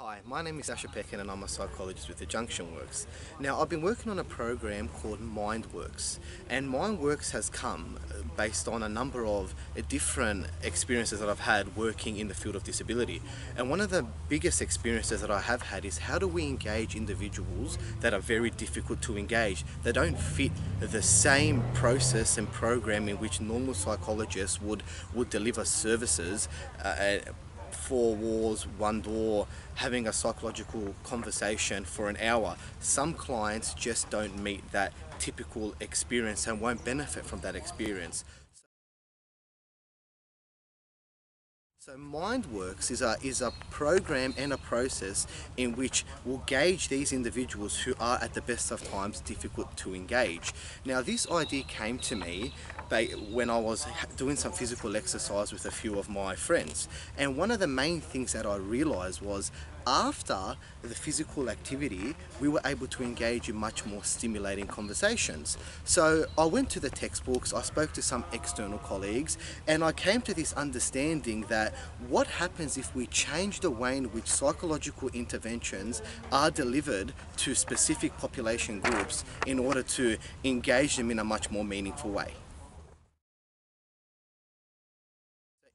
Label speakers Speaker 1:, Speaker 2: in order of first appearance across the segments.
Speaker 1: Hi, my name is Sasha Peckan and I'm a psychologist with the MindWorks. Now, I've been working on a program called MindWorks, and MindWorks has come based on a number of different experiences that I've had working in the field of disability. And one of the biggest experiences that I have had is how do we engage individuals that are very difficult to engage, that don't fit the same process and program in which normal psychologists would deliver services. Four walls, one door, having a psychological conversation for an hour. Some clients just don't meet that typical experience and won't benefit from that experience. So MindWorks is a program and a process in which we'll gauge these individuals who are at the best of times difficult to engage. Now, this idea came to me when I was doing some physical exercise with a few of my friends, and one of the main things that I realized was after the physical activity we were able to engage in much more stimulating conversations. So I went to the textbooks, I spoke to some external colleagues, and I came to this understanding that what happens if we change the way in which psychological interventions are delivered to specific population groups in order to engage them in a much more meaningful way.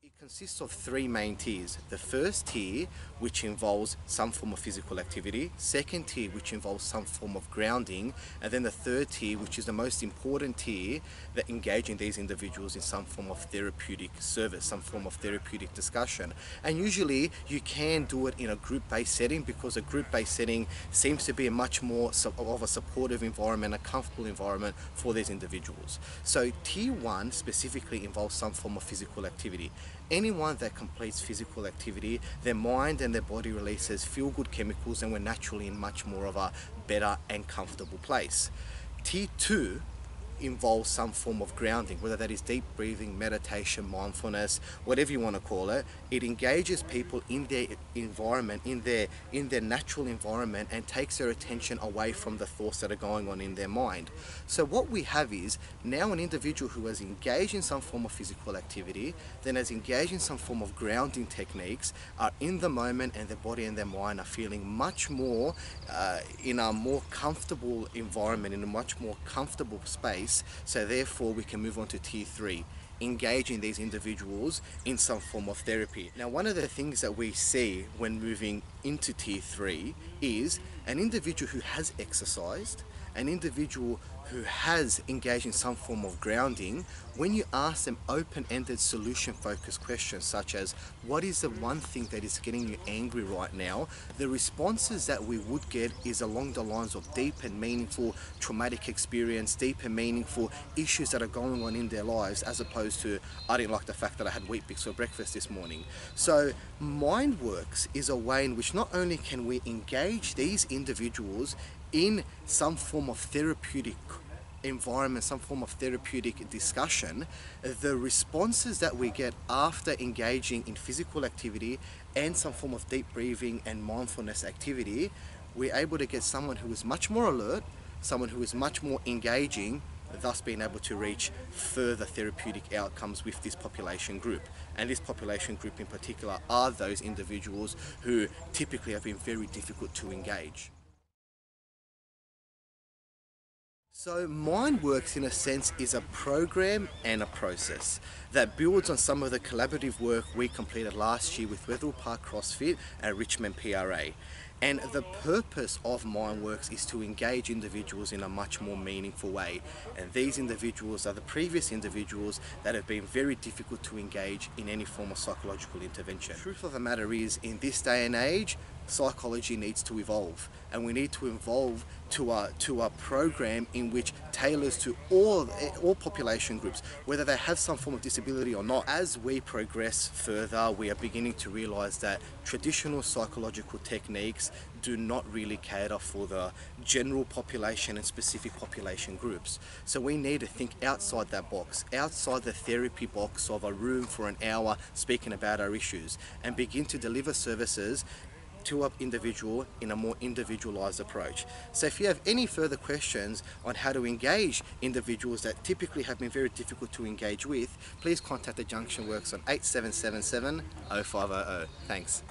Speaker 1: It consists of three main tiers. The first tier, which involves some form of physical activity, second tier, which involves some form of grounding, and then the third tier, which is the most important tier, that engaging these individuals in some form of therapeutic service, some form of therapeutic discussion. And usually you can do it in a group-based setting, because a group-based setting seems to be a much more of a supportive environment, a comfortable environment for these individuals. So tier one specifically involves some form of physical activity. Anyone that completes physical activity, their mind and their body releases feel-good chemicals, and we're naturally in much more of a better and comfortable place. Tier 2 involves some form of grounding, whether that is deep breathing, meditation, mindfulness, whatever you want to call it. It engages people in their environment, in their natural environment, and takes their attention away from the thoughts that are going on in their mind. So what we have is now an individual who has engaged in some form of physical activity, then has engaged in some form of grounding techniques, are in the moment, and their body and their mind are feeling much more in a more comfortable environment, in a much more comfortable space. So therefore we can move on to tier 3, engaging these individuals in some form of therapy. Now, one of the things that we see when moving into tier 3 is an individual who has exercised, an individual who has engaged in some form of grounding. When you ask them open-ended, solution-focused questions such as, what is the one thing that is getting you angry right now? The responses that we would get is along the lines of deep and meaningful traumatic experience, deep and meaningful issues that are going on in their lives, as opposed to, I didn't like the fact that I had Weet-Bix for breakfast this morning. So MindWorks is a way in which not only can we engage these individuals in some form of therapeutic environment, some form of therapeutic discussion, the responses that we get after engaging in physical activity and some form of deep breathing and mindfulness activity, we're able to get someone who is much more alert, someone who is much more engaging, thus being able to reach further therapeutic outcomes with this population group. And this population group in particular are those individuals who typically have been very difficult to engage. So MindWorks, in a sense, is a program and a process that builds on some of the collaborative work we completed last year with Wetherill Park CrossFit and Richmond PRA. And the purpose of MindWorks is to engage individuals in a much more meaningful way. And these individuals are the previous individuals that have been very difficult to engage in any form of psychological intervention. The truth of the matter is, in this day and age, psychology needs to evolve, and we need to evolve to a program in which tailors to all population groups, whether they have some form of disability or not. As we progress further, we are beginning to realize that traditional psychological techniques do not really cater for the general population and specific population groups. So we need to think outside that box, outside the therapy box of a room for an hour speaking about our issues, and begin to deliver services to an individual in a more individualized approach. So if you have any further questions on how to engage individuals that typically have been very difficult to engage with, please contact the MindWorks on 8777 0500. Thanks.